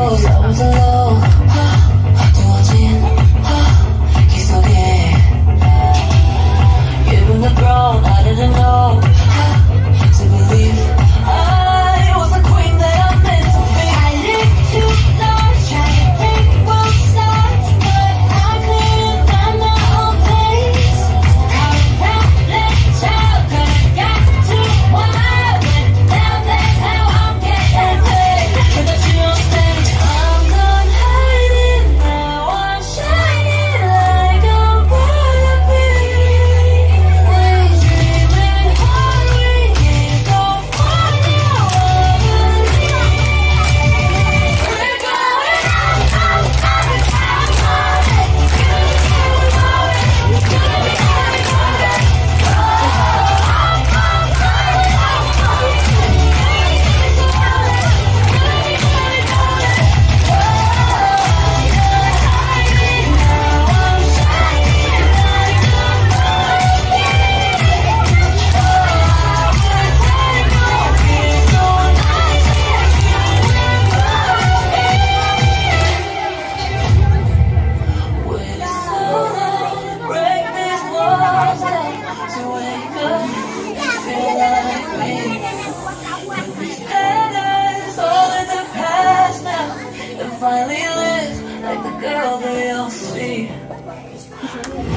goes. I was alone. 두어진 기 속에 given the throne, I didn't know to believe I was a queen that I meant to be. I lived too large, trying to pick both sides, but I couldn't find my own place. I'm a proudly child, 'cause I got too wild, but now that's how I'm getting paid. Without you on stage, I'm gone hiding, now I'm shining like I'm gonna be. We're dreaming hard, we get so far now, we're going break these walls to wake up and feel like me. These patterns all in the past now, and finally live like the girl they all see.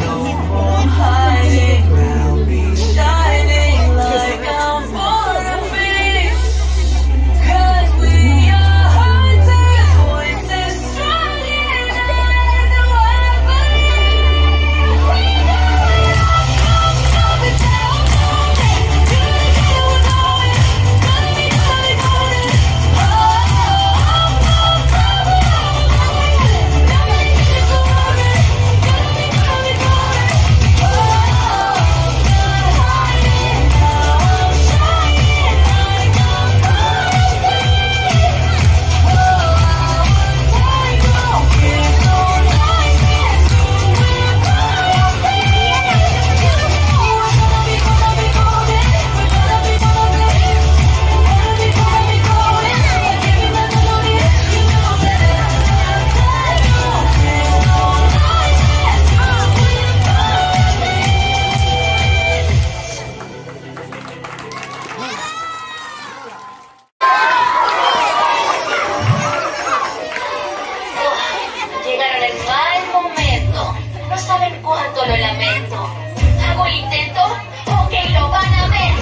No more hiding, I'll be shining like I'm born to be. 'Cause we are haunted, voices strong and I know I believe. We going up and down, gonna be going, Llegaron en mal momento. No saben cuánto lo lamento. ¿Hago el intento? Ok, lo van a ver.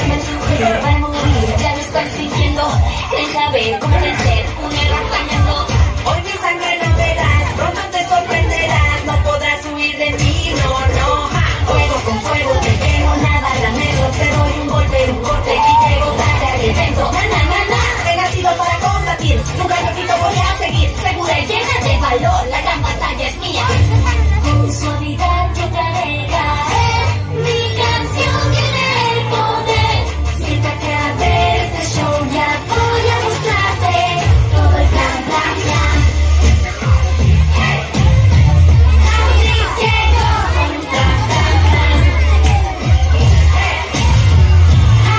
Me sugiero para morir, ya lo estoy sintiendo. Quieren saber cómo vencer un error fallando. Hoy mi sangre no verás, pronto te sorprenderás. No podrás huir de mí, no, no. Ja. Fuego con fuego, te quemo, nada lamento. Te doy un golpe, un corte y llego tarde al evento. Na, na, na, na. He nacido para combatir, nunca me quito, voy a seguir. Segura y llena de valor, la gran batalla es mía. Con suavidad yo te haré caer. Mi canción tiene el poder. Siéntate a ver este show, ya voy a mostrarte todo el plan, plan, plan. Antes llego con un plan, plan, plan.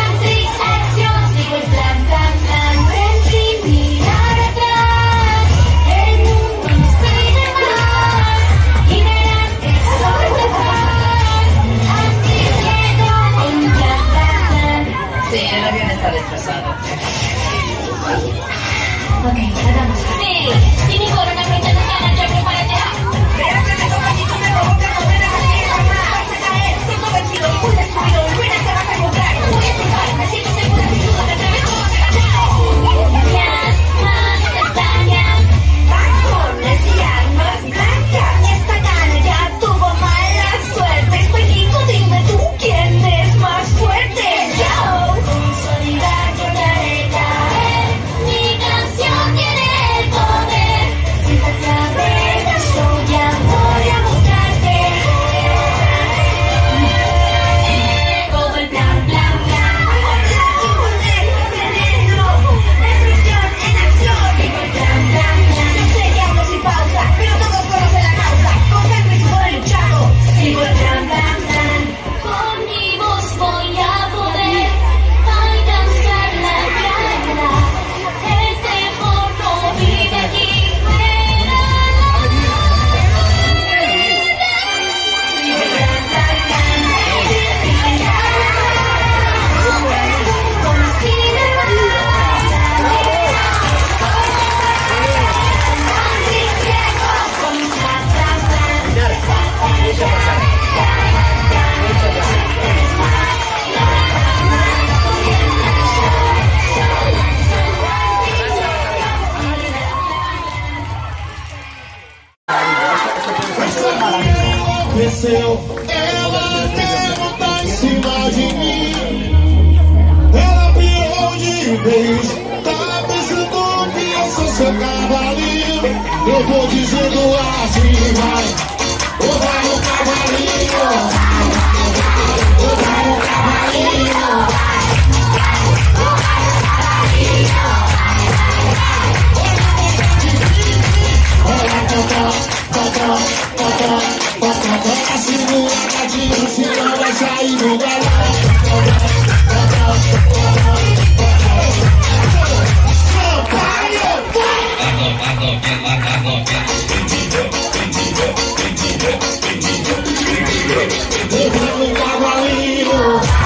Antes acción, sigo el plan, plan, plan. Ven sin mirar atrás. El mundo nos pide más. Y verás que soy capaz. Antes llego con un plan, plan, plan. Sí, el avión está destrozado. Ok, hagamos. Sí, si mi corona frente a tu cara, ya prepárate. Verás que te toca si tú me provocas, no me dejas ni jamás. Vas a caer, siento vencido, muy destruido, en ruinas te vas a encontrar. Voy a triunfar, me siento segura, sin duda te atreves, no vas a callar. Más pestañas, tacones y armas blancas. Esta gana ya tuvo mala suerte. Espejito, dime tú quién es más fuerte. Yo, con suavidad yo te haré caer. Mi canción tiene el poder. Siéntate a ver. vez. Tá pensando que eu sou seu cavalinho? Eu vou dizendo assim, vai. Ou vai o cavalinho, ou vai o cavalinho. Olha, totó, segura gatinho, senão vai sair do galão. Levando o cavalinho.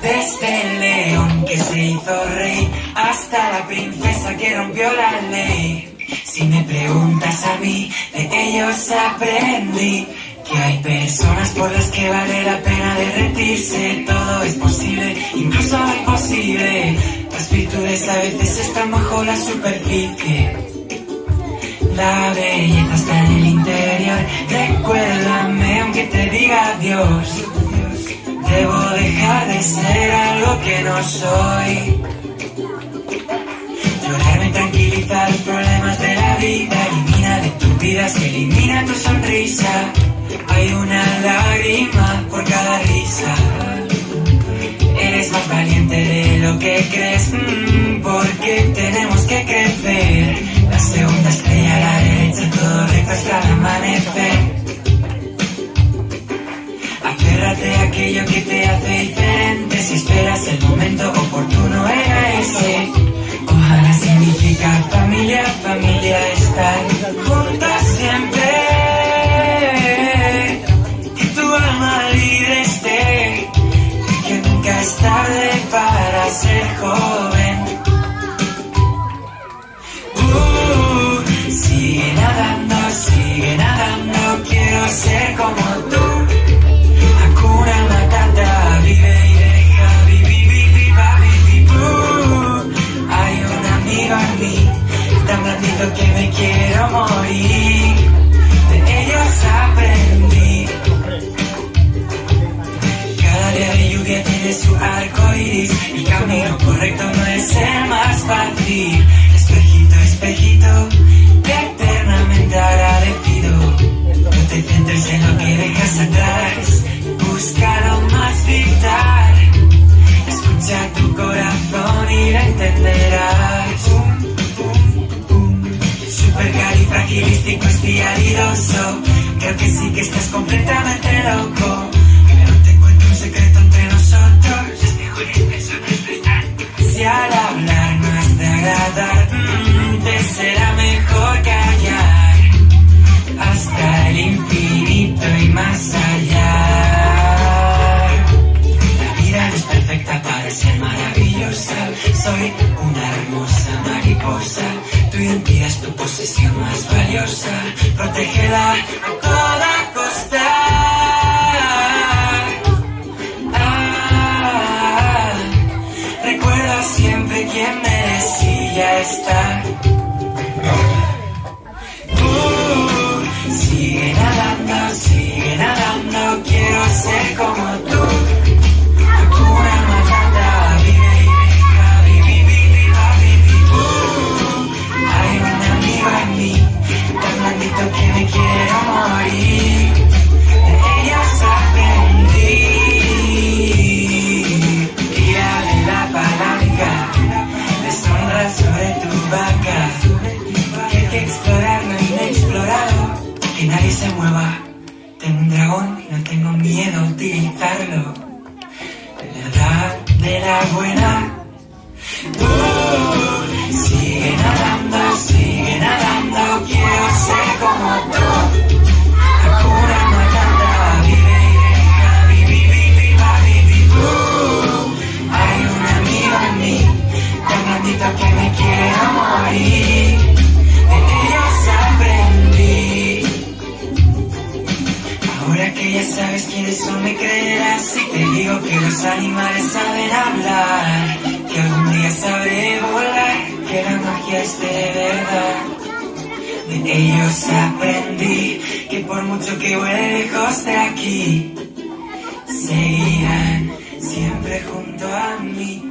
Desde el león que se hizo rey hasta la princesa que rompió la ley. Si me preguntas a mí, de ellos aprendí que hay personas por las que vale la pena derretirse. Todo es posible, incluso imposible. Las virtudes a veces están bajo la superficie. La belleza está en el interior. Recuérdame aunque te diga adiós. Debo dejar de ser algo que no soy. Llorar me tranquiliza los problemas de la vida. Elimina de tu vida, se elimina tu sonrisa. Hay una lágrima por cada risa. Eres más valiente de lo que crees, porque tenemos que crecer. La segunda estrella a la derecha, todo recto hasta el amanecer. Aférrate a aquello que te hace diferente. Si esperas el momento oportuno era ese. Ojalá significa familia, familia estar juntas siempre. Que tu alma libre esté. Que nunca es tarde para ser joven. Sigue nadando, quiero ser como tú. Hakuna Matata, vive y deja, hay un amigo en mí, tan blandito que me quiero morir. De ellos aprendí. Cada día de lluvia tiene su arco iris. El camino correcto no es el más fácil. Espejito, espejito, eternamente agradecido. No te centres en lo que dejas atrás. Busca lo más vital. Escucha tu corazón y lo entenderás. Supercalifragilístico espialidoso. Creo que sí que estás completamente loco. Pero te cuento un secreto entre nosotros. Las mejores personas no están. Si al hablar no has de agradar, te será mejor callar. Hasta el infinito y más allá. La vida no es perfecta para ser maravillosa. Soy una hermosa mariposa. Tu identidad es tu posesión más valiosa. Protégela a toda costa. Recuerda siempre quién eres y ya está. Sigue nadando, quiero ser como tú. Hakuna Matata, vive y deja, hay un amigo en mí, tan blandito que me quiero morir. De ellos aprendí. Tírale la palanca, deshonra sobre tu vaca. Que hay que explorar lo inexplorado. Que nadie se mueva. Tengo un dragón y no tengo miedo a utilizarlo. De la edad de la buena. Sigue nadando, quiero ser como tú. Hakuna Matata, vive y deja, hay un amigo en mí, tan blandito que me quiero morir. De ellos aprendí. Ahora que ya sabes quiénes son, me creerás si te digo que los animales saben hablar, que algún día sabré volar, que la magia es de verdad. De ellos aprendí que por mucho que vuele lejos de aquí, seguirán siempre junto a mí.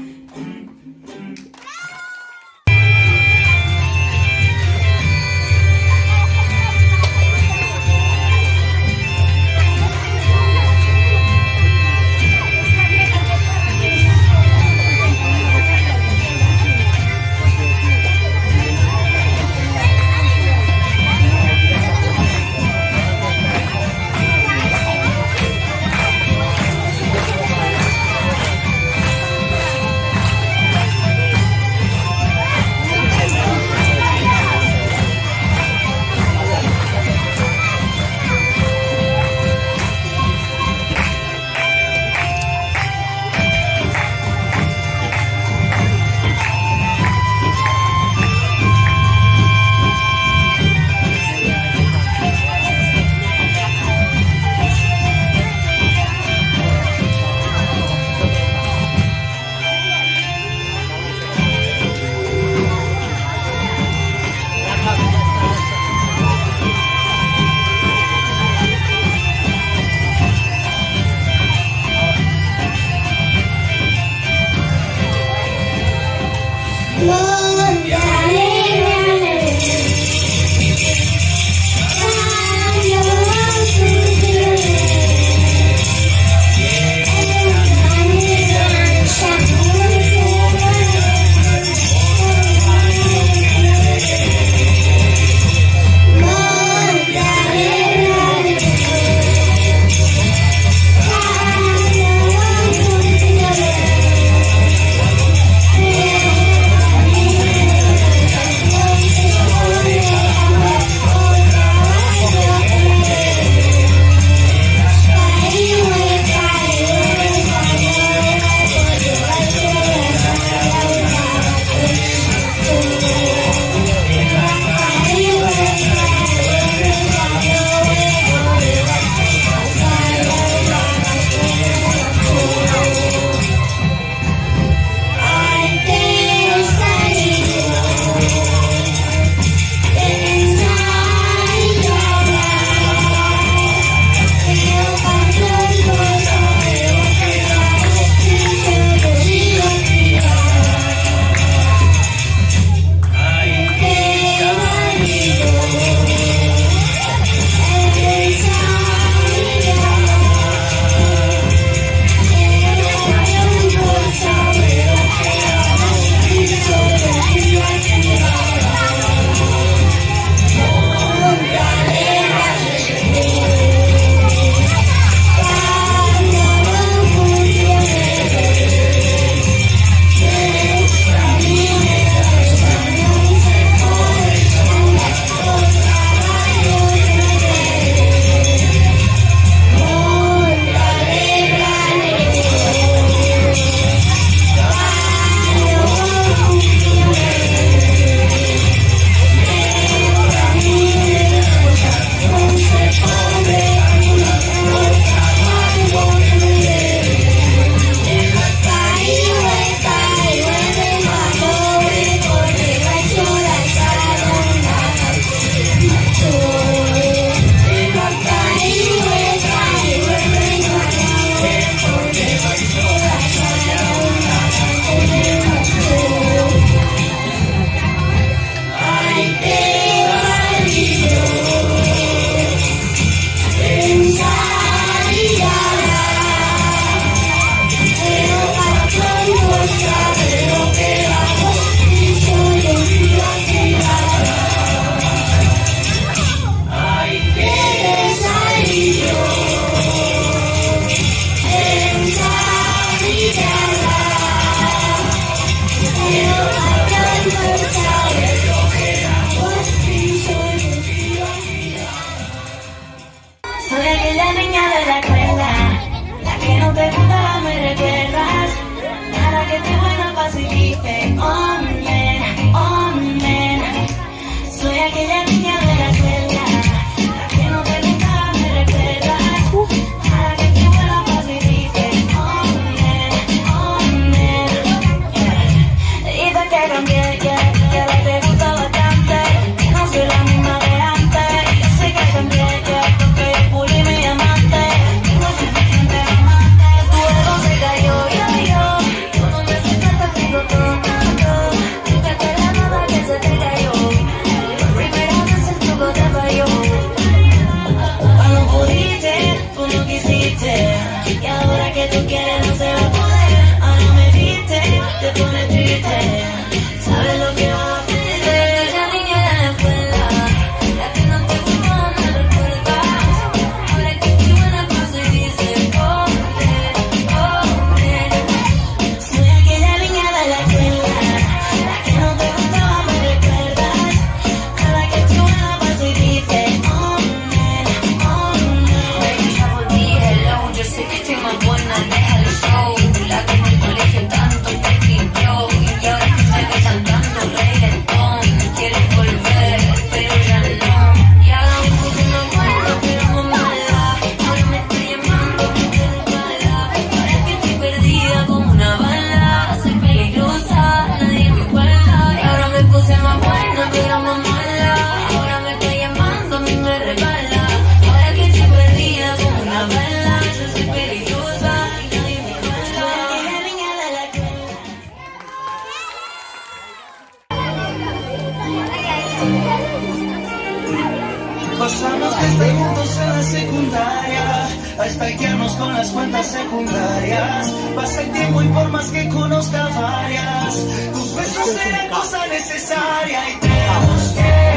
secundarias. Pasa el tiempo y por más que conozca varias, tus besos eran cosa necesaria y te busqué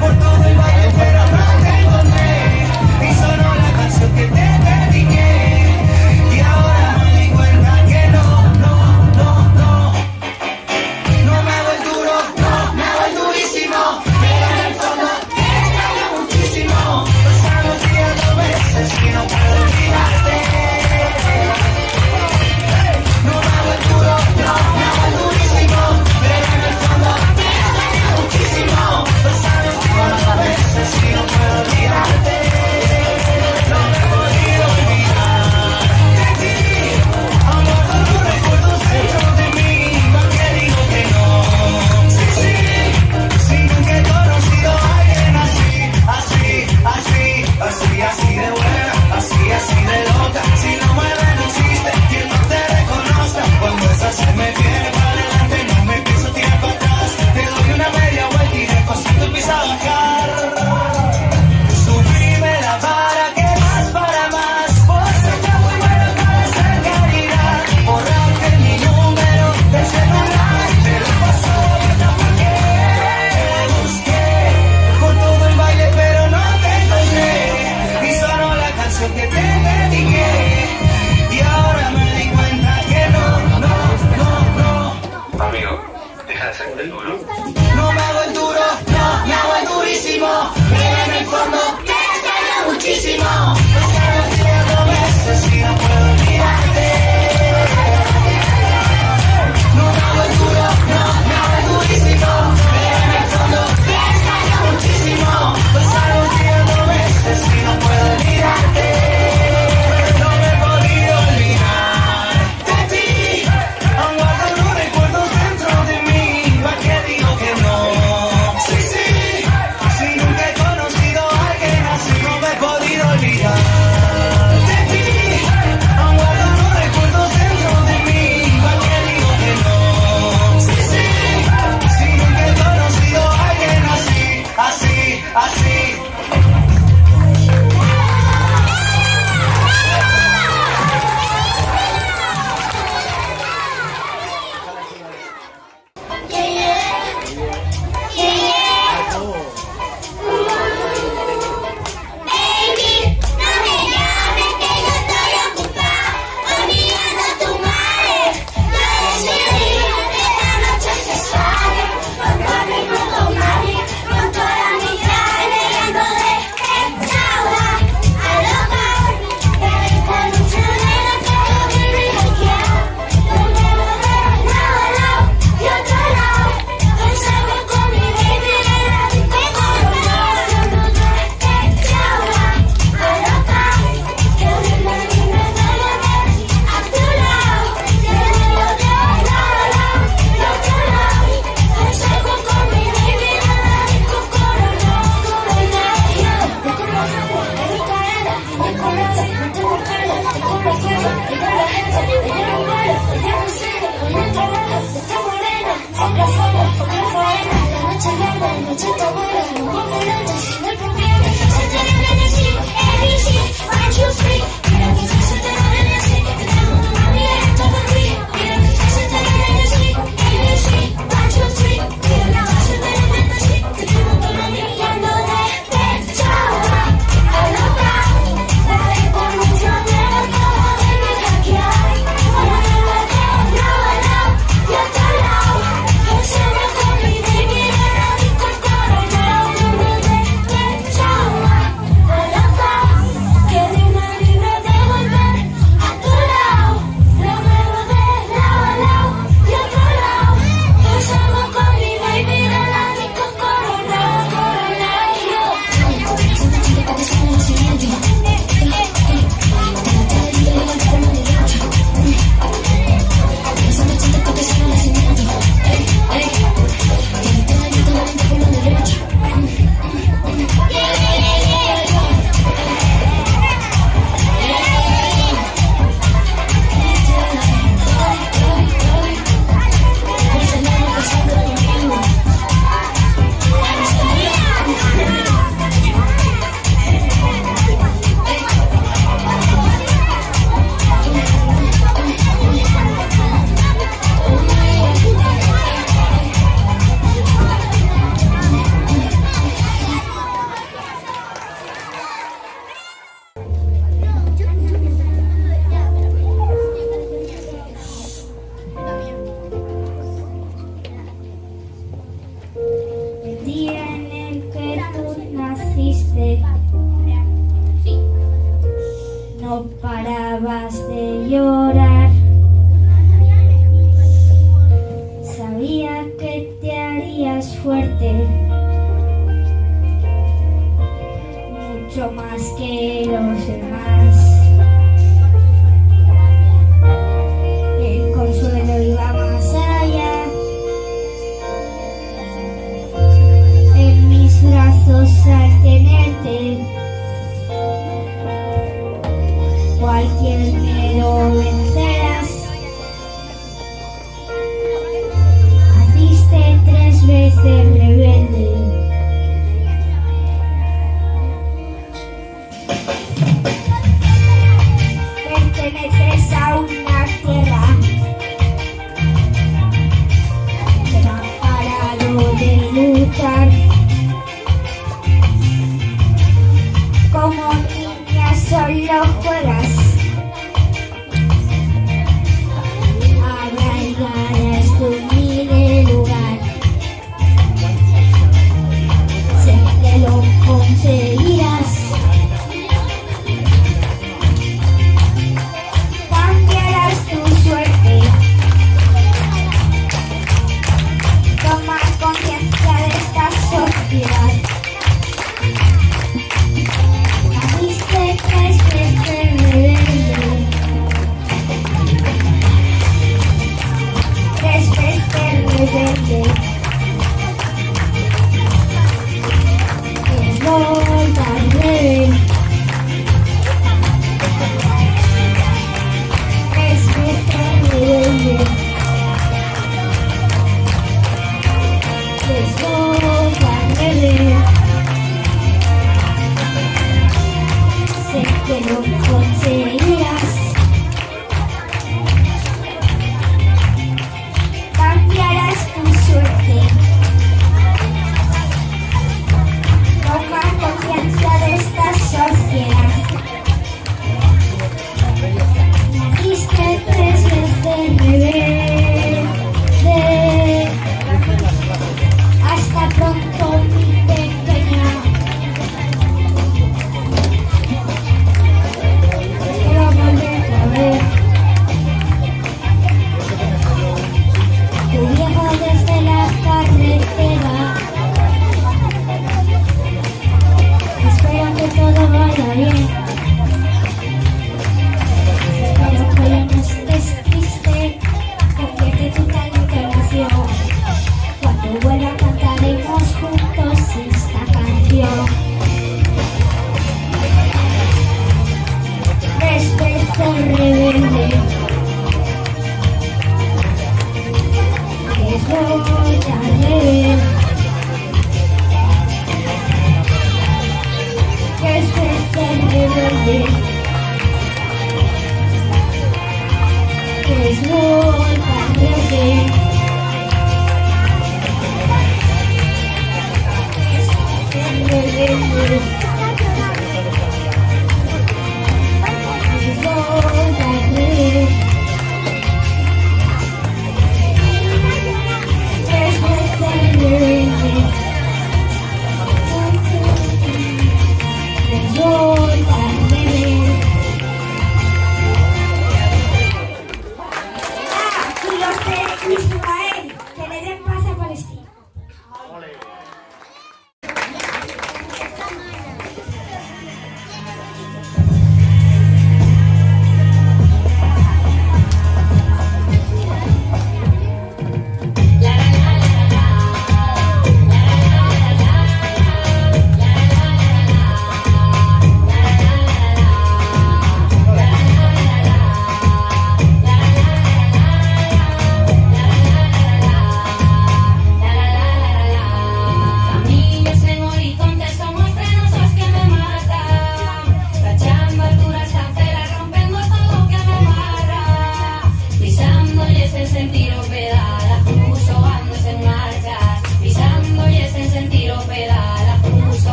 por todo el valle pero no te encontré. Y sonó la canción que te dediqué y ahora me di cuenta que no me hago el duro, no me hago el durísimo, pero en el fondo te extraño muchísimo. Pasan los días dos veces y no puedo olvidarte. No me hago el duro, no me hago el durísimo, pero en el fondo te extraño muchísimo.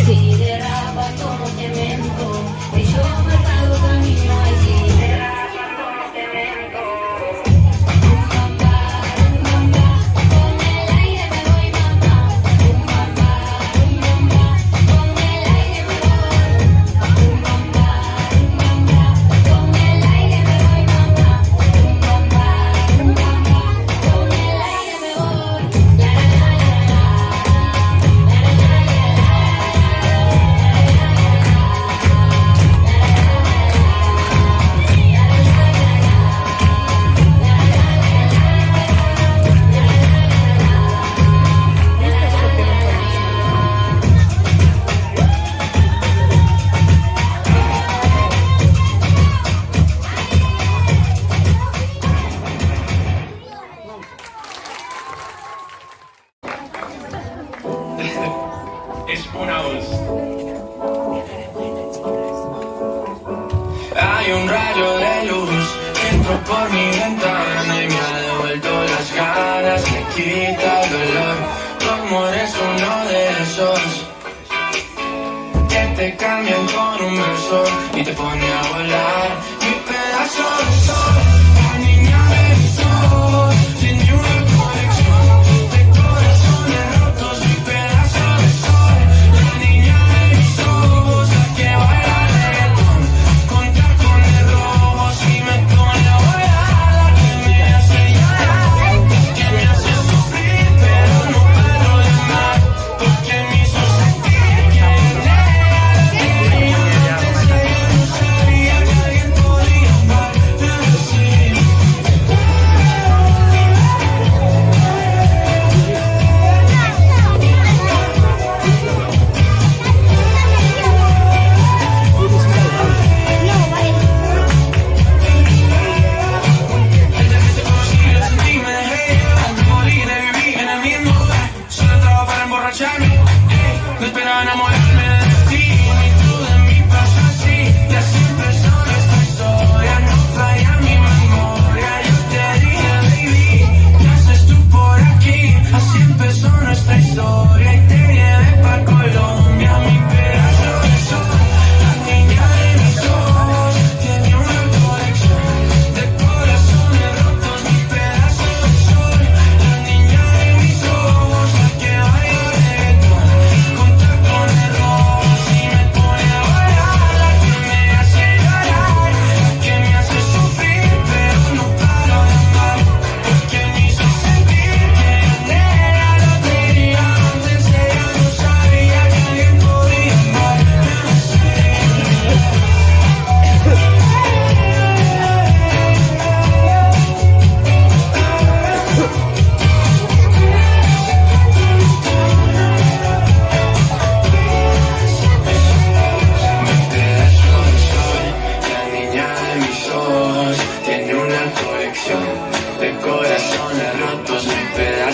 Si derrapa como cemento, y yo marcado camino y si derrapa como cemento. Con el aire me voy, mamá. Con el aire me voy. Con el aire me voy, mamá. Con el aire me voy. Es una voz. Hay un rayo de luz que entró por mi ventana y me ha devuelto las ganas, me quita el dolor. Como eres uno de esos que te cambian con un beso y te pone a volar. Mi pedazo de sol, la niña de mis ojos, sin ni una conexión de corazones rotos. Mi pedazo de sol, la niña de mis ojos, la que baila reggaetón con tacones rojos y me pone a volar. La que me hace llorar, que me hace sufrir, pero no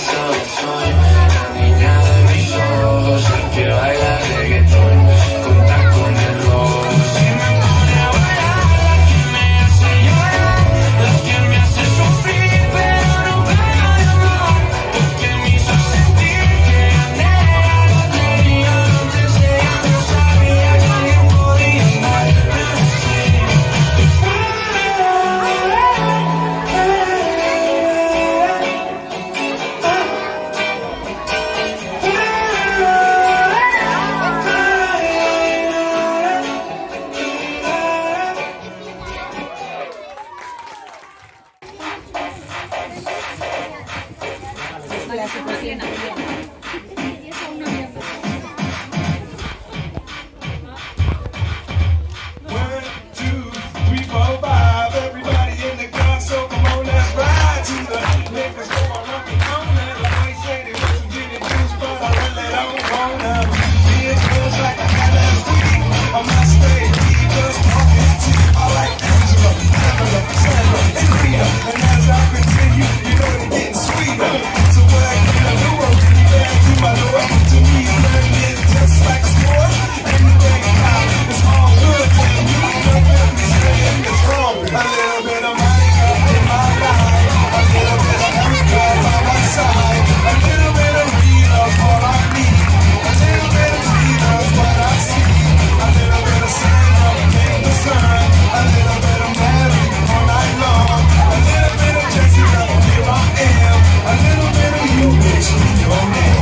raza del sol, la niña de mis ojos, la que baila reggaetón, con tacones rojos. Si me pone a bailar, la que me hace llorar, la que me hace sufrir, pero nunca de amor, la que me hizo sentir que anhela lo tenía antes de ella, no sabía que alguien podía amarme así. One, two, three, four, five. Everybody in the car, so come on, let's ride to the liquor store. I'm on it. They say they want some gin and juice, but I really don't wanna. It feels like I had last week. I must stay just talking to you. I like Angela, Pamela, Sandra, and Rita. And as I continue, you know they're getting sweeter. So what I can do, I'm really bad to my Lord. To me, learning is just like a sport. And the day out, it's all good. And you know that we staying is wrong. A little bit of Monica in my life. A little bit of Erica by my side. A little bit of Rita's all I need. A little bit of Tina's what I see. A little bit of Sandra in the sun. A little bit of Mary all night long. A little bit of Jessica, here I am. A little bit of you, bitch, your name.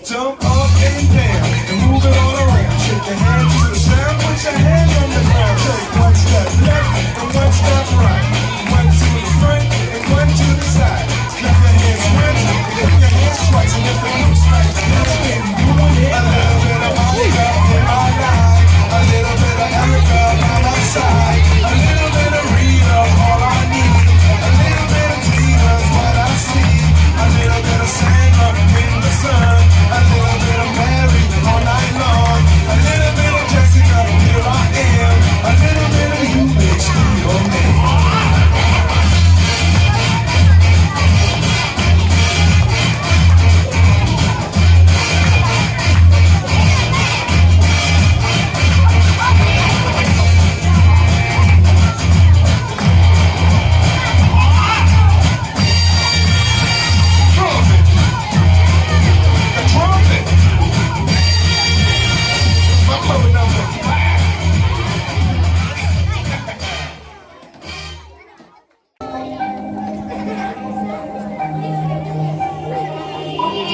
Jump up and down and move it all around. Shake your hand to the sound, put your hand on the ground. Take one step left and one step right. One to the front and one to the side. Clap your hands once, clap your hands twice. And if it looks like you're spin, you want it. A little bit of Monica in my life. A little bit of Erica by my side. A little bit of Rita, all I need. A little bit of Tina's what I see. A little bit of Sandra in the sun. A little bit of Mary all night long. A little bit of Jessica, here I am. A little bit of you, bitch, your name.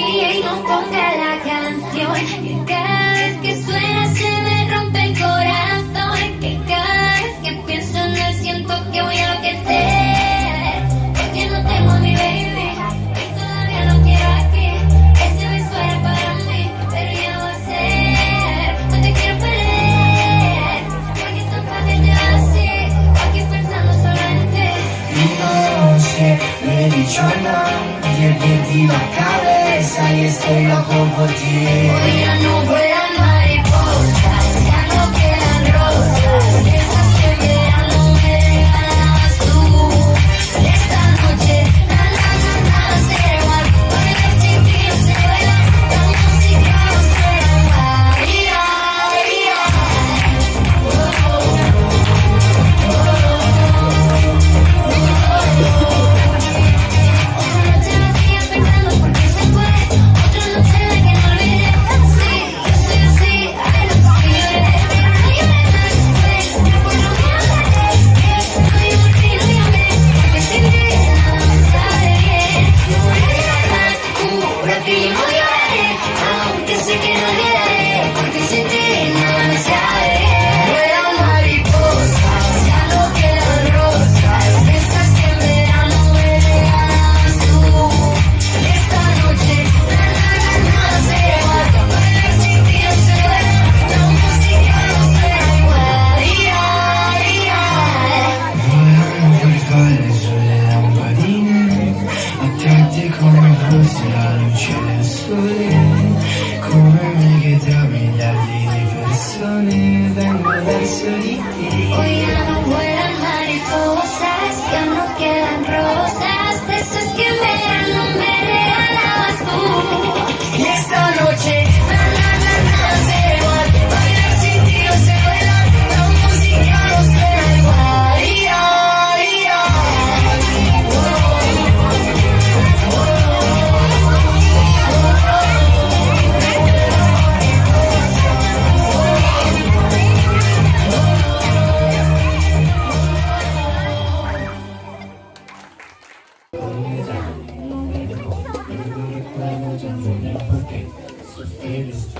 Y no ponga la canción, que cada vez que suena se me rompe el corazón, que cada vez que pienso en él siento que voy a enloquecer, porque no tengo a mi baby, y todavía lo quiero aquí, ese beso era para mí, pero ya no va a ser, no te quiero perder, porque es tan fácil de así, aquí pensando solo en ti. No sé, le he dicho no, y he perdido la cabeza y estoy loco por ti. Hoy ya no vuelan mariposas, ya no quedan rosas, esas que me dan no me dejas tú. Esta noche nada será igual, porque sin ti no se baila, la música no será igual. Otra noche vacía pensando por qué se fue, otra noche en la que no olvidé. Sí, Hoy ya no vuelan mariposas, ya no quedan rosas, de esas que no me regalabas tú. Y esta noche, nada será igual, bailar sin ti no sé bailar, la música no suena igual.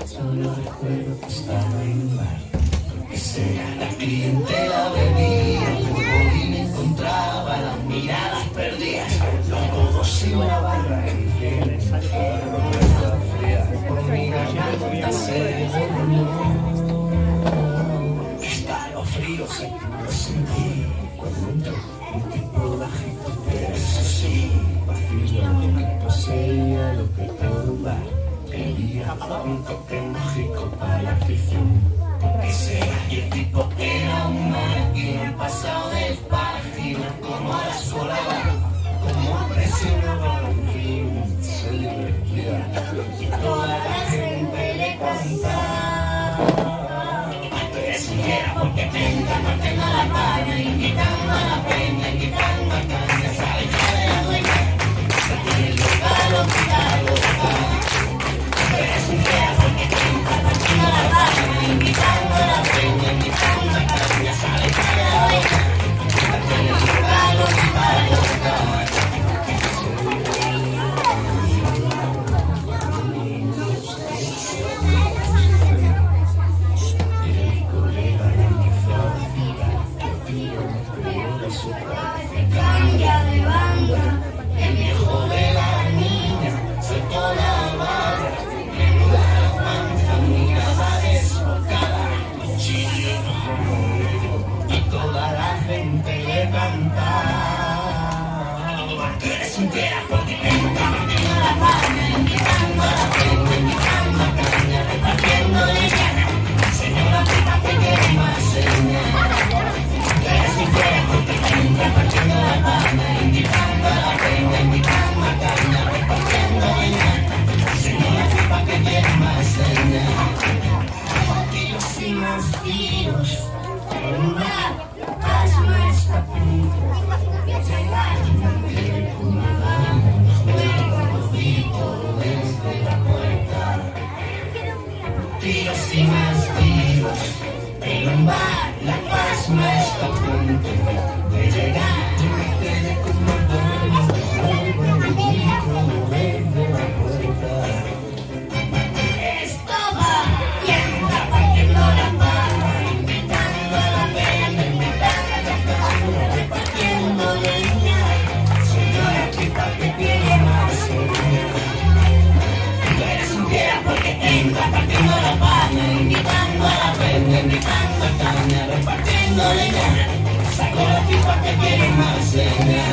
Solo recuerdo que estaba en un bar. Porque será la clientela bebía, y me encontraba las miradas perdidas. Los codos y la barra en fieles, fría, por mi garganta se durmió. Escalofríos lo sentí cuando entró un tipo bajito, pero eso sí, vacío, lo que poseía, lo que todo bar quería, un toque mágico para la afición. ¿Qué será? Y el tipo era un máquina, pasado de página, como a la sola, como presionaba, en fin, se divertía. Y toda la gente le cantaba. Antes era porque tengo la pana, invitando a la peña, invitando a caña, sale ya de la dueña, tiene el regalo, es un fea porque tengo la página, invitando a la peña, invitando a caña, sale ya de la dueña, tiene el regalo, cambia de banda, el viejo de la niña soltó la barra, menuda la panza, mirada desbocada, cuchillo y toda la gente le cantaba. Tú eres un fiera porque tengo la pana, invitando a la peña, invitando a caña, repartiendo leña, señora pipa que quiere más seña. Repartiendo la pana, invitando a la peña, invitando a caña, repartiendo leña, señora pipa que quiere más seña. Tiros y más tiros, en un bar, la paz no está a punto de llegar. Desde la puerta, tiros y más tiros, en un bar, la paz no está a punto de llegar. Yo me quedé como duermo, desde la puerta. Estaba yendo partiendo la pava, invitando a la peña, invitando a la caña, repartiendo leña, señora pipa que tiene más seña. Tú eres un fiera porque entra partiendo la pana, invitando a la peña, invitando a caña, repartiendo leña, saco la pipa que quiere más seña.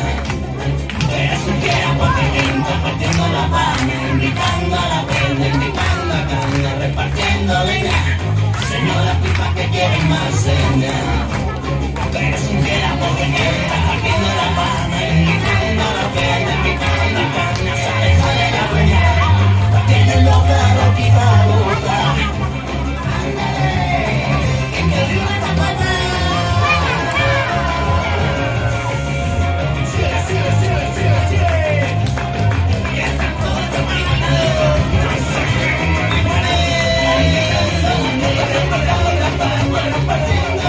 Tú eres un fiera porque entra partiendo la pana, invitando a la peña, invitando a caña, repartiendo leña, señora pipa que quiere más seña. Tú eres un fiera porque entra partiendo la pana, invitando a la peña, invitando a caña, sale la peña, partiendo loca, loquita, loca. En que río esta pata. Partiendo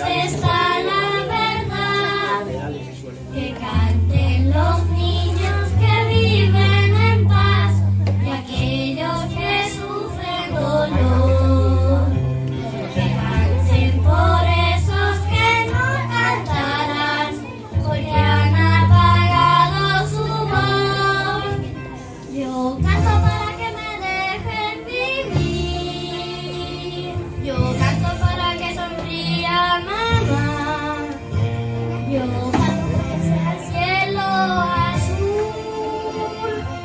está la verdad. Que canten los niños que viven en paz y aquellos que sufren dolor. Que canten por esos que no cantarán porque han apagado su voz. Yo canto para que me dejen vivir. Yo canto para que sonría mamá. Yo canto para que sea el cielo azul.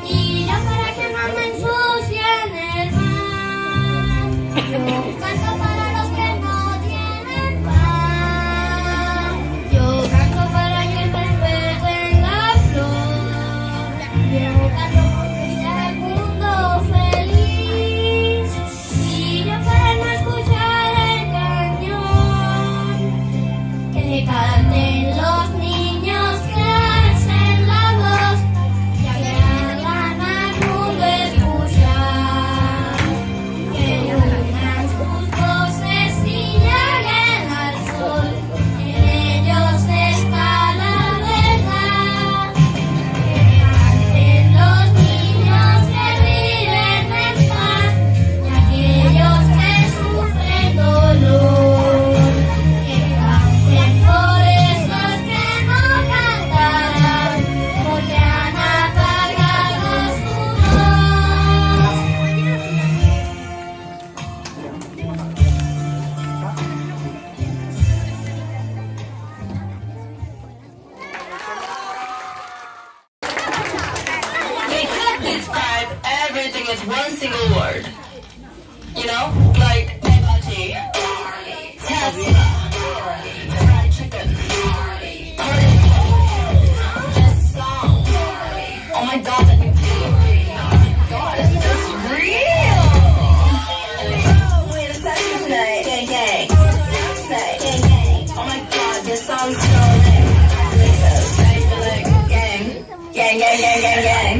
Y yo para que no me ensucien el mar. Yo canto para los que no tienen paz. Yo canto para que el pez tenga flor. Yo canto porque sea el mundo feliz. Y yo para no escuchar el cañón. Que canten los niños que hacen la voz. Que hagan al mundo escuchar. Que unan sus voces y lleguen al sol. En ellos está la verdad. Que canten los niños que viven en paz y aquellos que sufren dolor. Que canten por esos que no cantarán porque han apagado su voz. They could describe everything with one single word. You know? Like energy, Tesla, fried chicken, this song. Oh my god, that new God, is this real? Oh, wait a second tonight. Gang, gang. Say, gang, gang. Oh my god, this song's so lit. Gang, gang, gang, gang, gang, gang.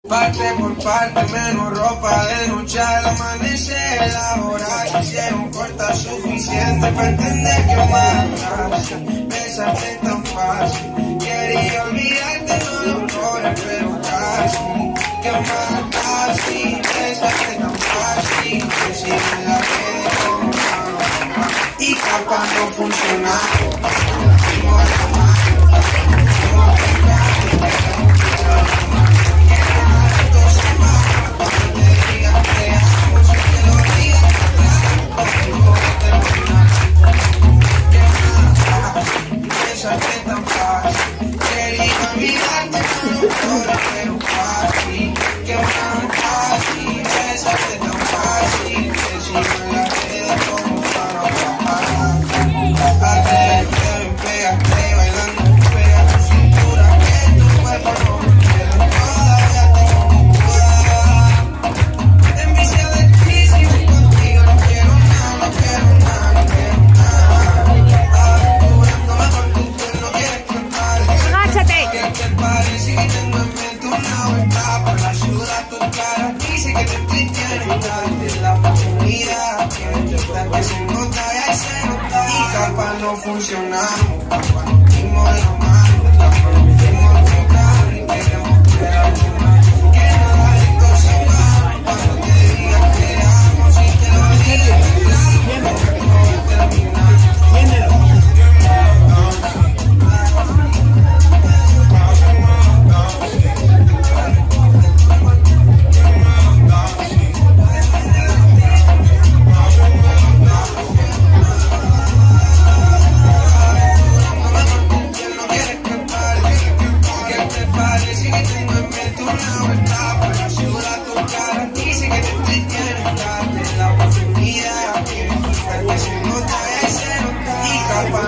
Parte por parte, menos ropa de noche al amanecer. Las horas se hicieron cortas, suficiente para entender que más besarte tan fácil. Quería olvidarte, no lo logré, pero casi. Que más fácil, besarte tan fácil. Que si me la quedé como y capaz no funcionaba. Besarte tan fácil, quería olvidarte, no lo logré, pero casi. Que más fácil, besarte tan fácil, que si me la tienen, darte la oportunidad. Quieren tratar que se nota y ahí se nota. Y capaz no funcionamos, capaz nos dimos la mano, capaz nos dimos temprano y queremos ver algo más. Que nada de esto se va cuando te diga que amo, si te lo digo claro, no va a terminar.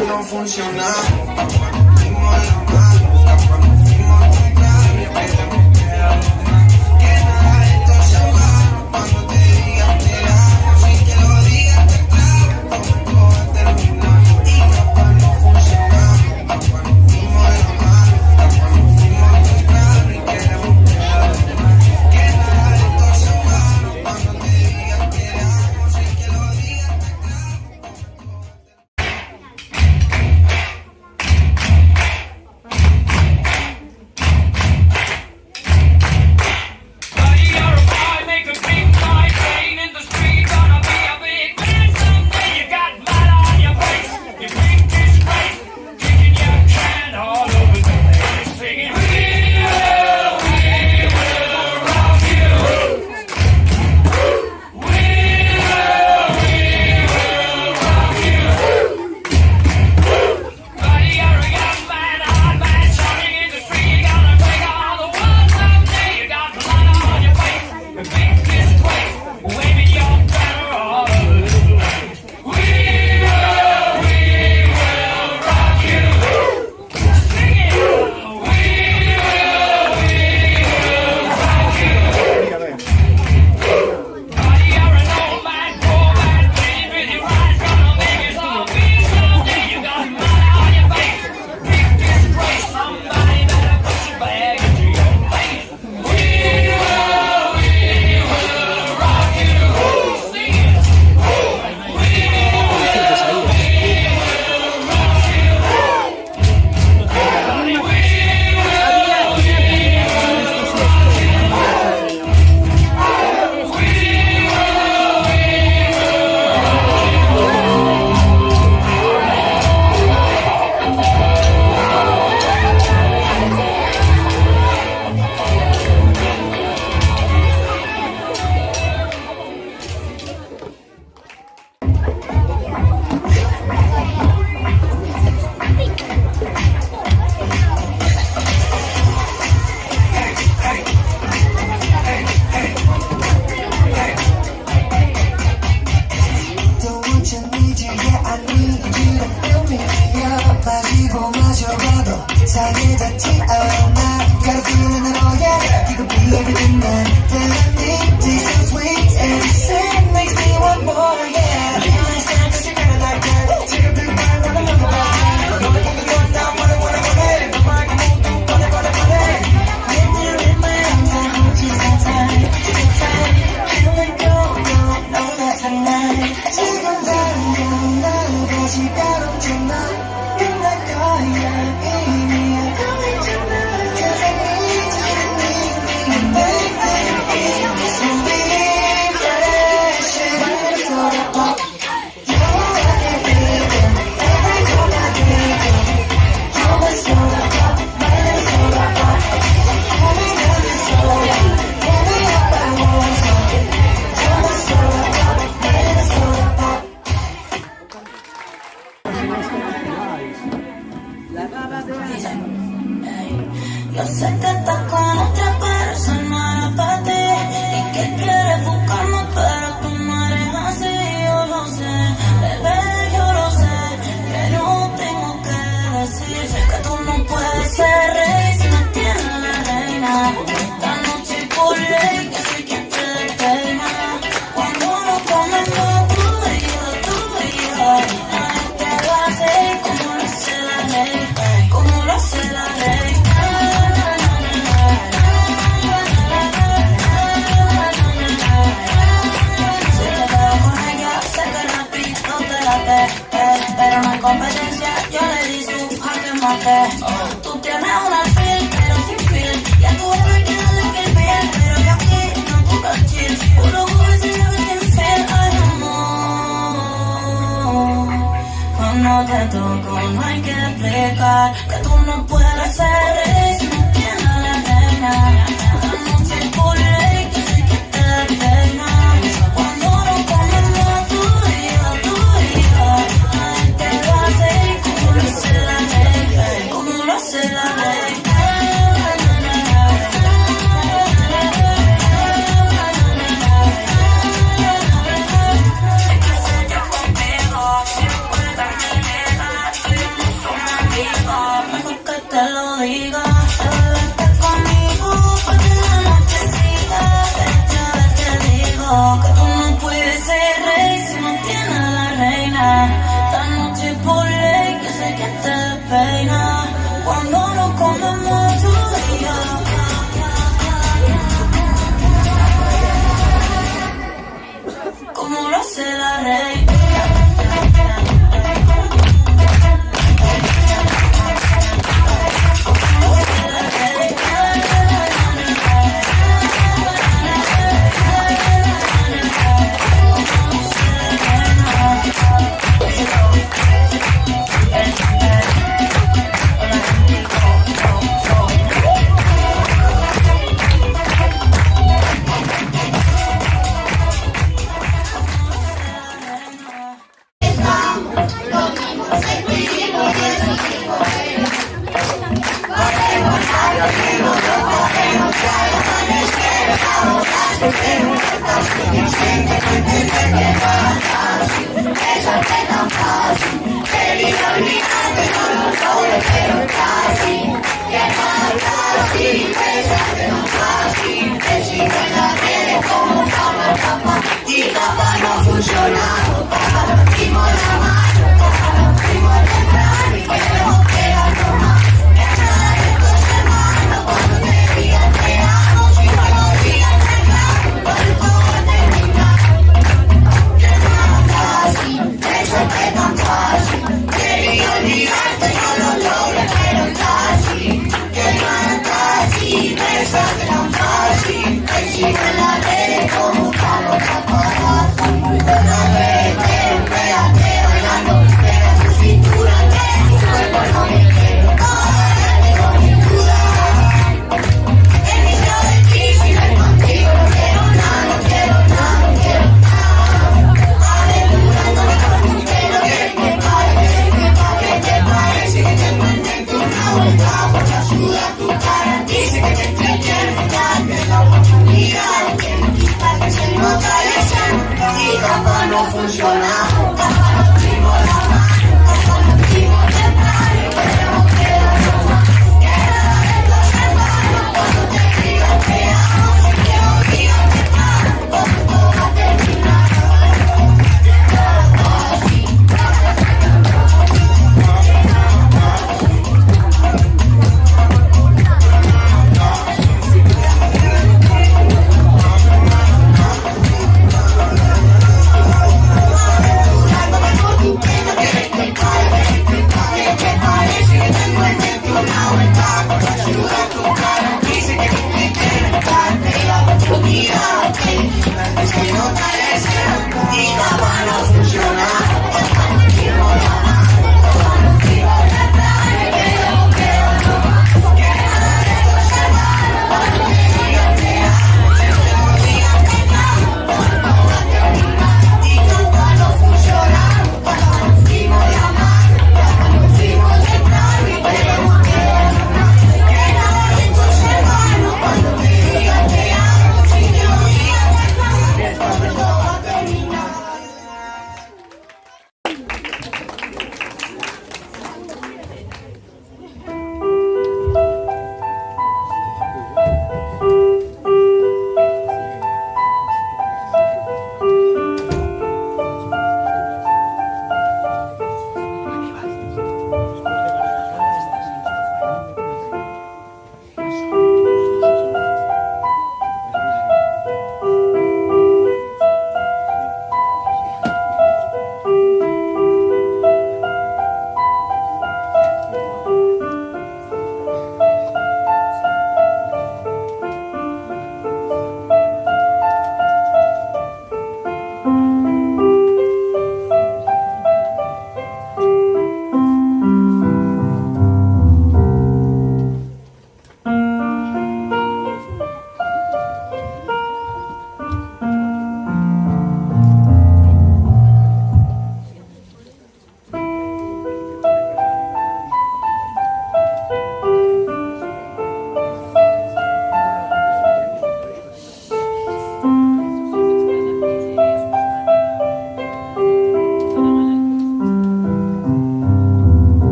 No funcionamos, capaz nos dimos la mano, capaz nos fuimos temprano y esperamos que algo más. Que nada de esto se va cuando te diga te amo, si te lo digas te claro, todo va a terminar. Y capaz no funcionamos, capaz nos dimos la mano, capaz nos fuimos temprano y queremos que algo más. Que nada de esto se va cuando te diga te amo, si te lo digas te claro, todo va a terminar. se la reina.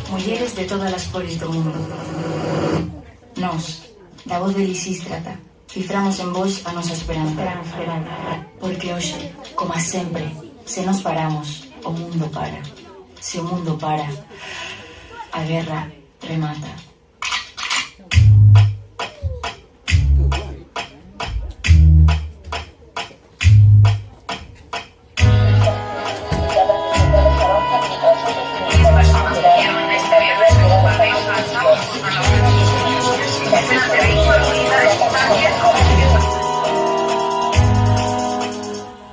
mulleres de todas as cores do mundo. Nós, da voz de Lisístrata, ciframos en vos a nosa esperanza. Porque hoxe, como a sempre, se nos paramos, o mundo para. Se o mundo para, a guerra remata.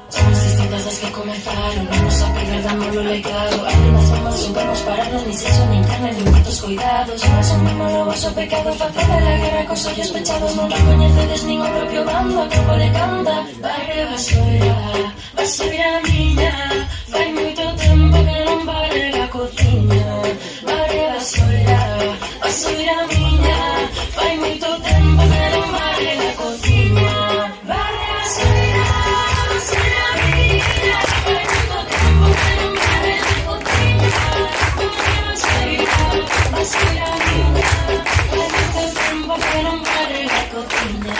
Somos distintas das que comezaron, vamos a pegar, dámoslo legado. Apenas vamos, non vamos pararnos, ni sexo, ni carne, ni muertos cuidados. Non asumimos o vosso pecado, facer a la guerra cos ollos pechados. Non recoñecedes nin o propio bando, a como le canta. Barre basoira miña, fai moito tempo que non barre a cociña. Barre basoira miña, fai moito tempo que non barre a cociña. Barre basoira miña, fai moito tempo que non barre a cociña. Basoira miña, fai moito tempo que non barre a cociña.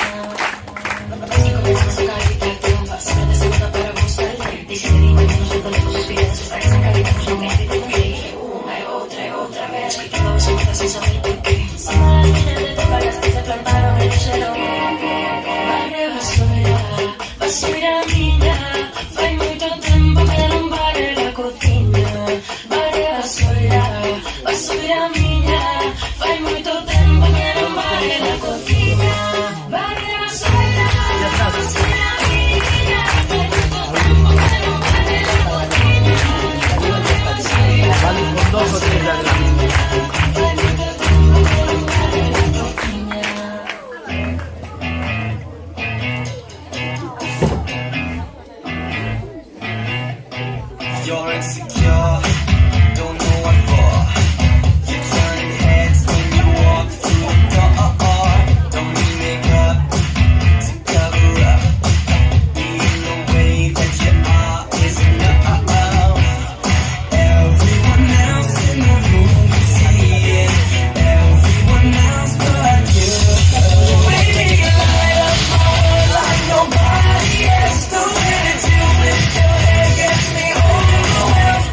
Así comenzamos a calitar triunfas, siempre de segunda para buscar el rey. Dice que dime que nosotros los suspiros hasta que se acabemos, no me griten un rey. Una y otra vez, quitando las hojas sin saber por qué. Somos las niñas de todas que se plantaron y dijeron barre basoira miña, fai moito tempo que non barre a cociña. Barre basoira miña, fai moito tempo que non barre a cociña. Barre basoira miña, fai moito tempo que non barre a cociña. Dos o tres de adelante. Fai moito tempo que non barre a cociña. You're insecure, don't know what for. You turn heads when you walk through the door. Don't need makeup to cover up. Being the way that you are is enough. Everyone else in the room can see it. Everyone else but you. Baby, you light up my world like nobody else. The way that you lift your head gets me overwhelmed.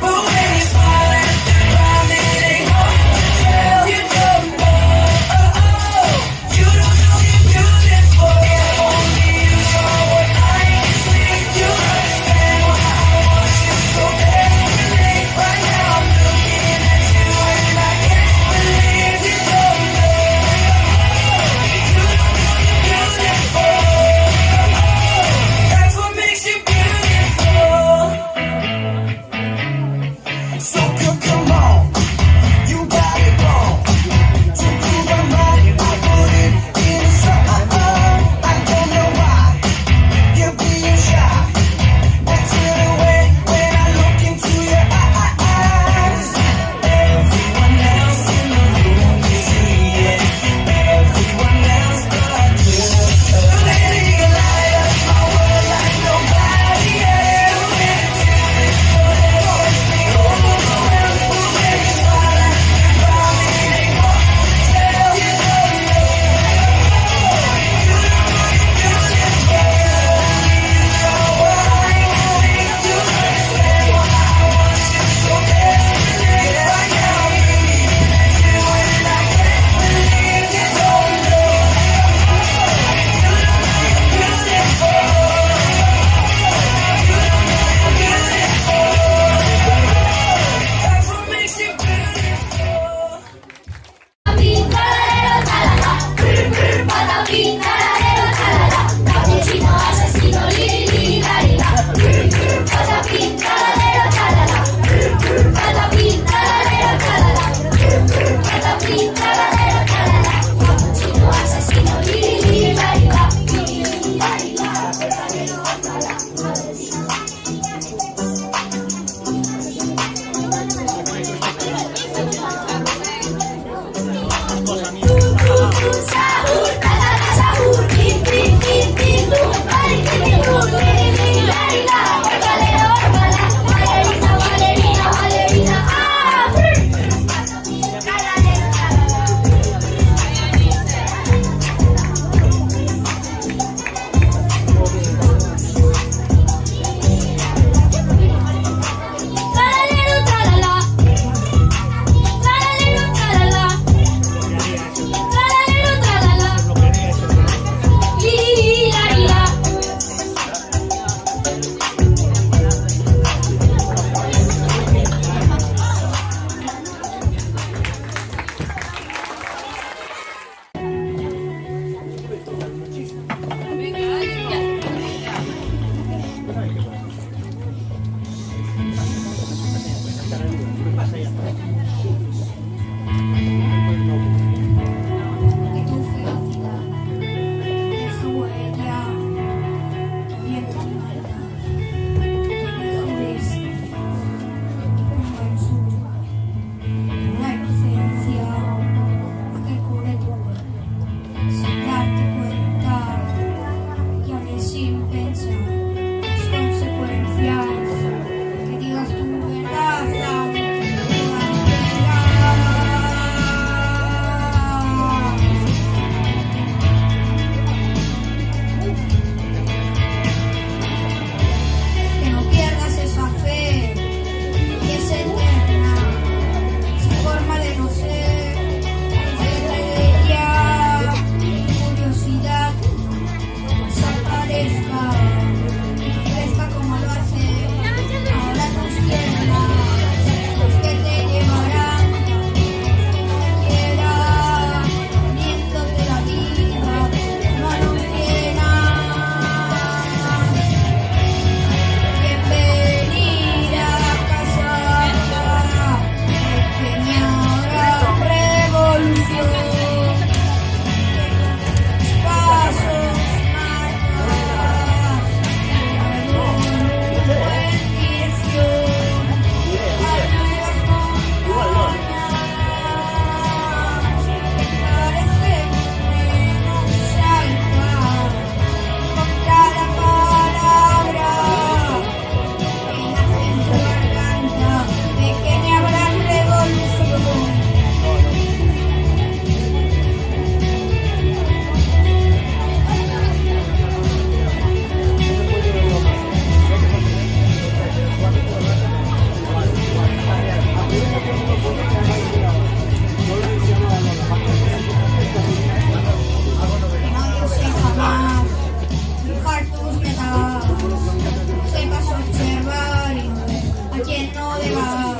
debajo,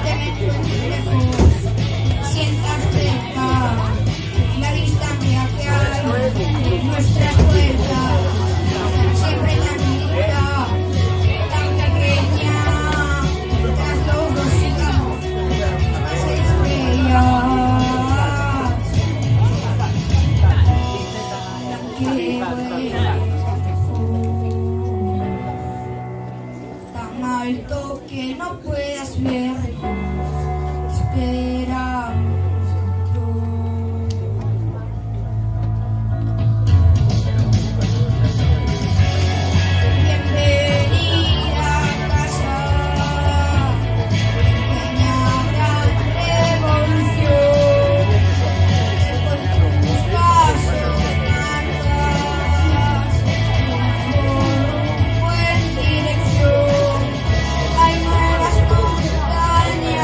te meto lejos, sientas cerca la distancia que hay en nuestras puertas, siempre tan linda, tan pequeña, tras los dos sigamos más estrellas. Tan alto que no puedas ver, espera. Bienvenida a casa, pequeña gran revolución, con tus pasos marcas, rumbo en dirección, hay nuevas montañas.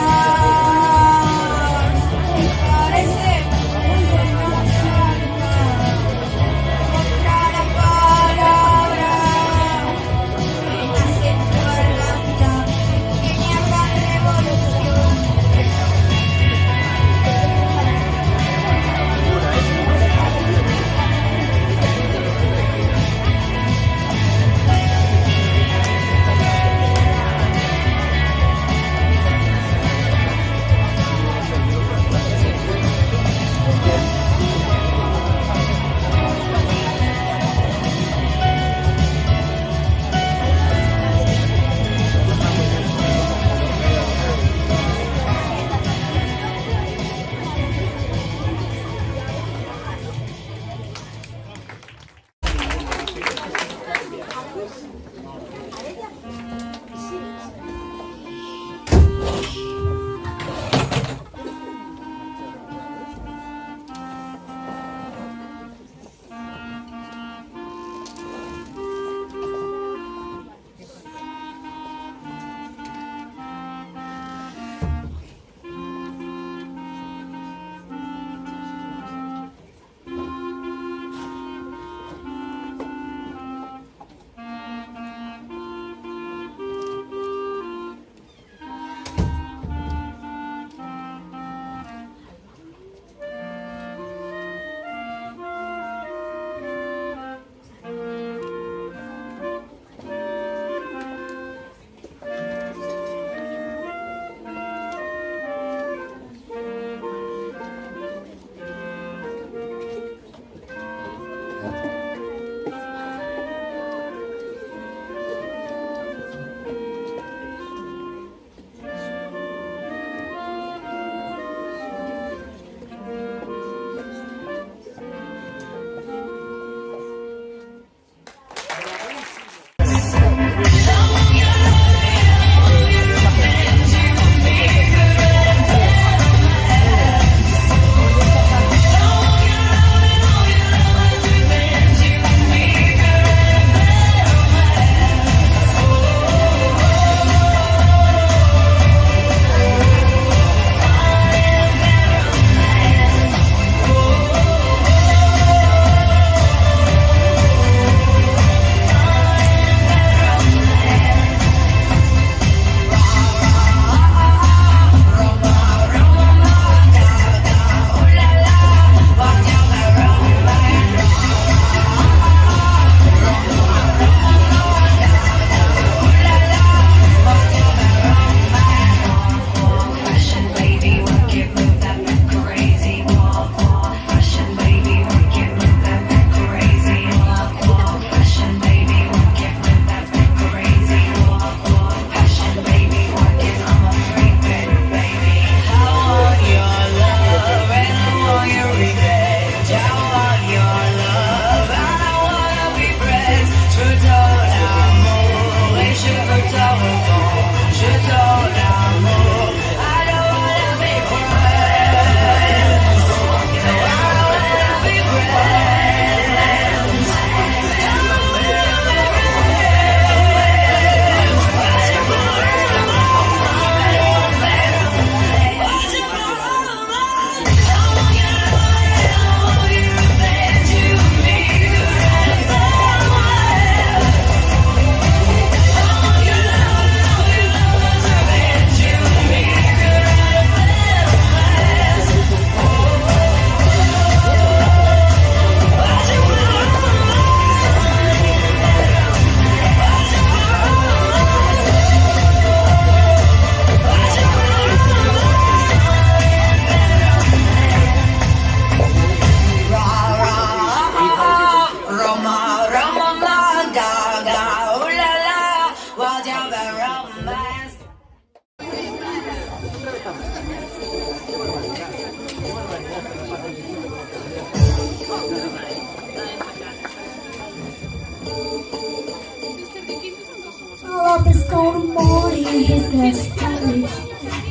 got strongest.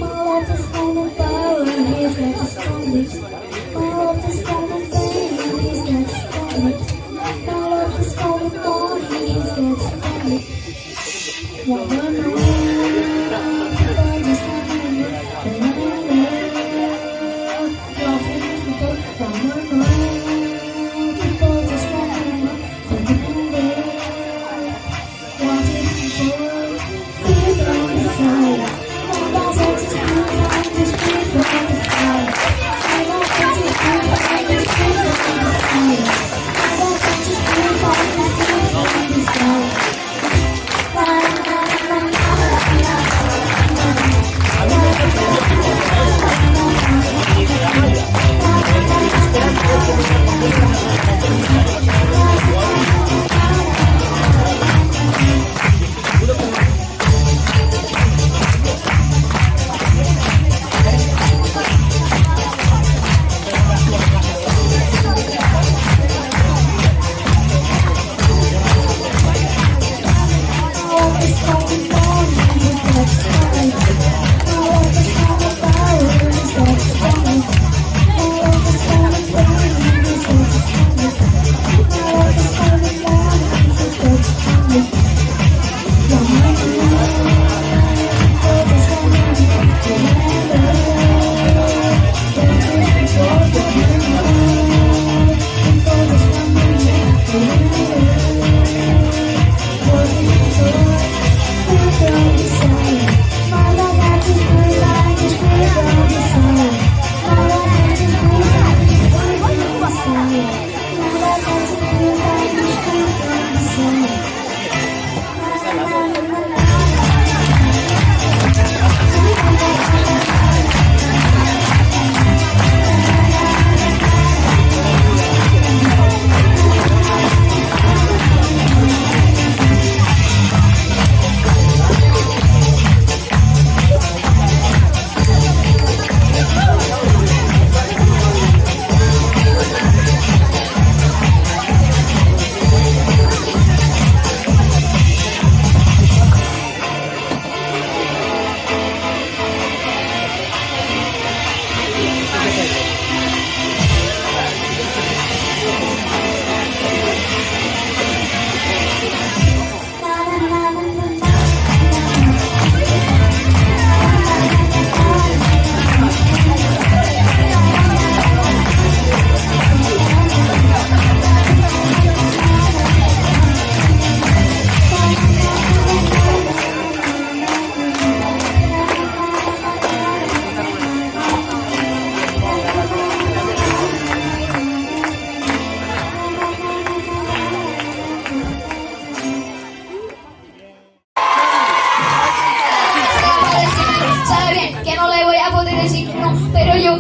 My love is gonna power, he's got the strongest. My love is gonna pain, he's got the strongest. My love is gonna born, he's got the strongest. One more night, people just want me. Love is people, one more night, people just want me. Want it before, feel on the side. My boss is too just keep on the side. I don't want to keep on the side. I don't want to keep on the side.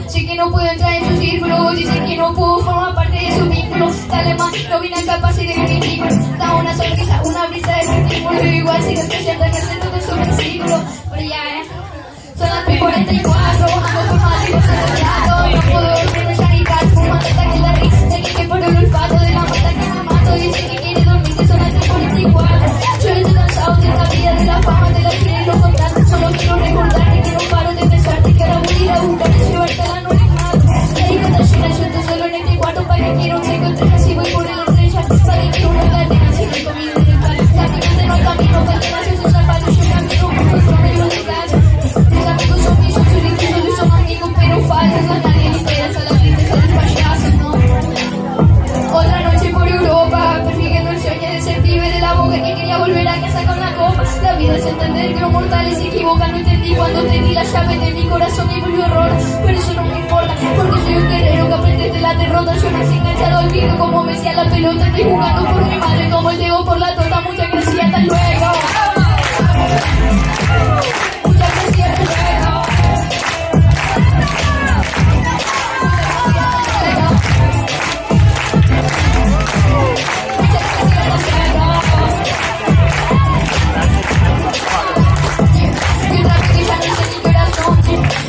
Sé que no puedo entrar en su círculo, dice que no puedo formar parte de su vínculo. Dale más, no vine acá para ser de mi vínculo. Da una sonrisa, una brisa de sentículo. Pero igual sigo creciendo en el centro de su versículo. Pero ya, son las 3:44, ando por Madrid, no puedo dormir en sanidad. Fumando hasta que la risa, sé que por el olfato de la mata que me mato. Dice que quiere dormir, que son las 3:44. Yo estoy cansado de la vida, de la fama, de la quiero y los contratos. Solo quiero recordarte que no paro de pensarte, que ahora voy a ir a buscar y llevarte a la anonimato. La hipotación es suelto solo en este cuarto para que quiero un chico entre así voy por el estrella. Para que un lugar de nación y comida en el palo. La gente no camino, para que nació sus zapatos. Yo camino por los promedio de casa. Mis amigos son mis churitos, solo son amigos pero falsos. A nadie le interesa la tristeza del payaso, no. Otra noche por Europa, persiguiendo el sueño de ser pibe de la boca que quería volver a casa con la copa. La vida es entender que los mortales se equivocan. No entendí cuando te di la llave de mi corazón y volvió error. Pero eso no me importa, porque soy un guerrero que aprende de la derrota. Yo nací enganchado al grito como me decía la pelota. Estoy jugando por mi madre como el dedo por la torta. Muchas gracias, hasta luego. Muchas gracias, hasta luego.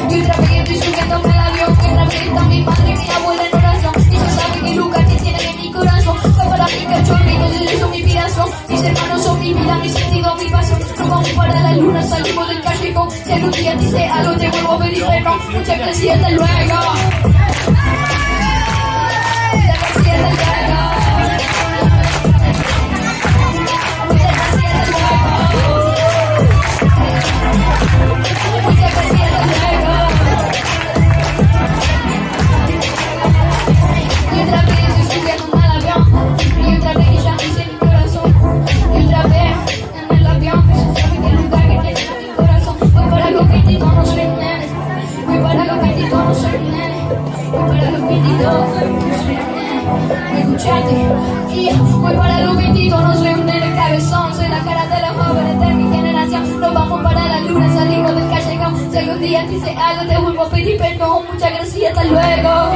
Y otra vez estoy subiéndome al avión. Y otra vez está mi padre y mi abuela en oración. Y yo sabe que Lucas que tiene en mi corazón. Fue para mí cachorrito, desde eso mi inspiración. Mis hermanos son mi vida, mi sentido, mi pasión. Nos vamos para la luna, salimos del calle Si algún día te hice algo, te vuelvo a pedir perdón. Muchas gracias y hasta luego. Muchas gracias y hasta luego. Muchas gracias y hasta luego. Muchas gracias y hasta luego. Y otra vez estoy subiendo un avión. Y otra vez ya hice mi corazón. Y otra vez en el avión. Eso sabe que el lugar que tiene en mi corazón. Voy para los 22, no soy un nene. Voy para los 22, no soy un nene. Voy para los 22, no soy un nene. Escuchate. Y voy para los 22, no soy un nene cabezón. Soy la cara de los jóvenes de mi generación. Nos vamos para la luna, salimos del callejón. Si algún día te hice algo, te vuelvo a pedir perdón. Muchas gracias y hasta luego.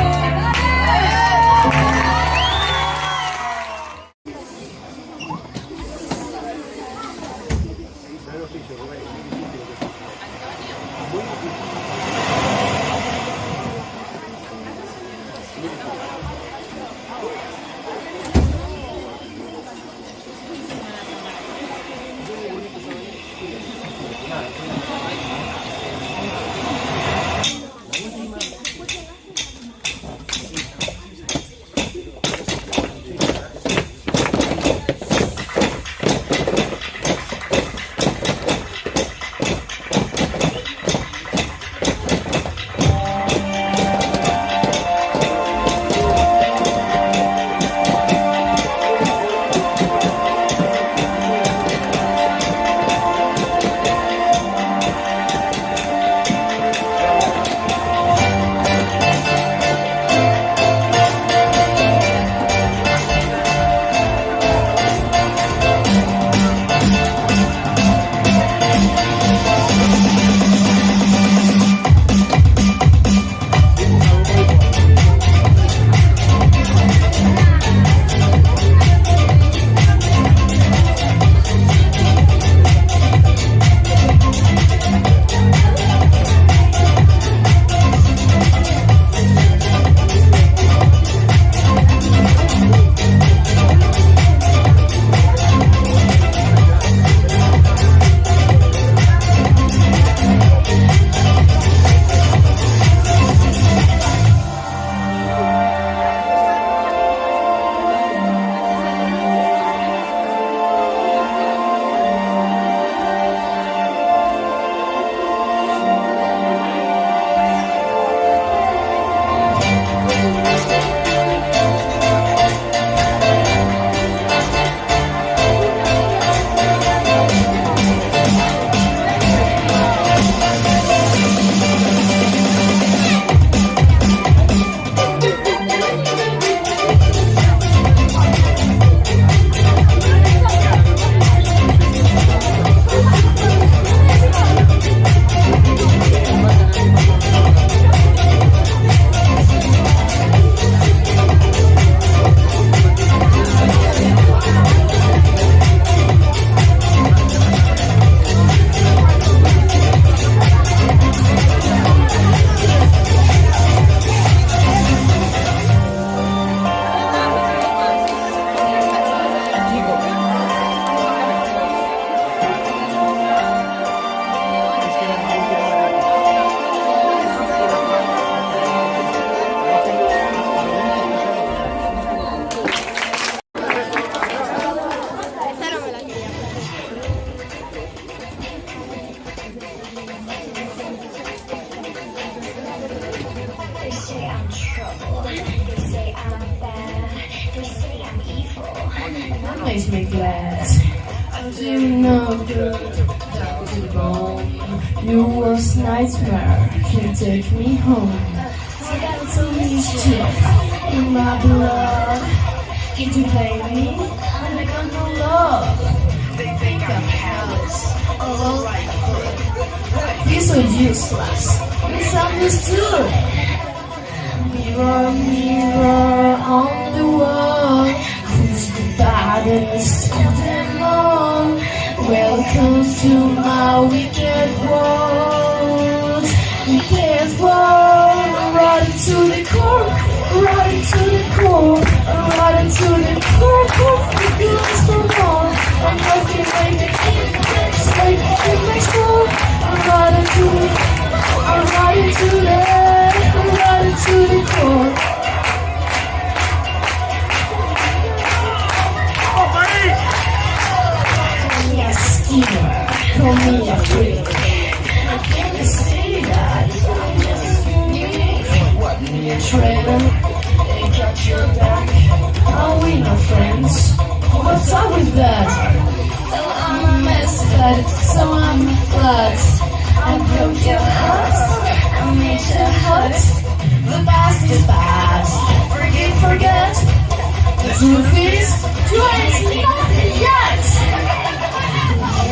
Makes me glad. As you know, girl, that was wrong. You was nightmare. Can take me home. I got some mischief in my blood. Can you play me? And I got no love. They think I'm callous. Alright, you're so useless. Misunderstood. Mirror, mirror on the wall. Who's the baddest of them all? Welcome to my wicked world. Wicked world. Right to the core. Right to the core. Right to the core. The feelings for more. I'm looking like the king. Like in my soul. Right to The past is past. Forget. The truth is, you ain't nothing yet.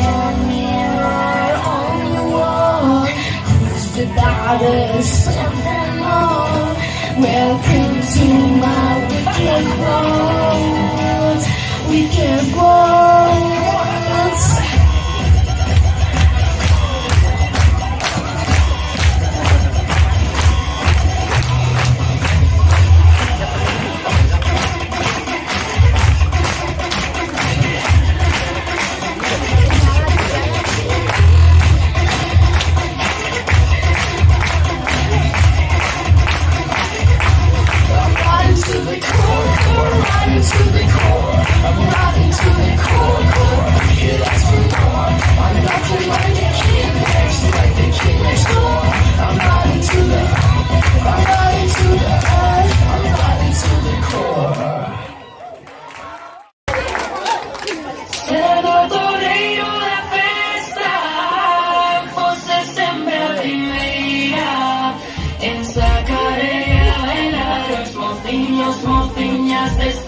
One mirror on the wall. Who's the baddest of them all? Welcome to my wicked world. Wicked world. Mocinhos, mocinhas desse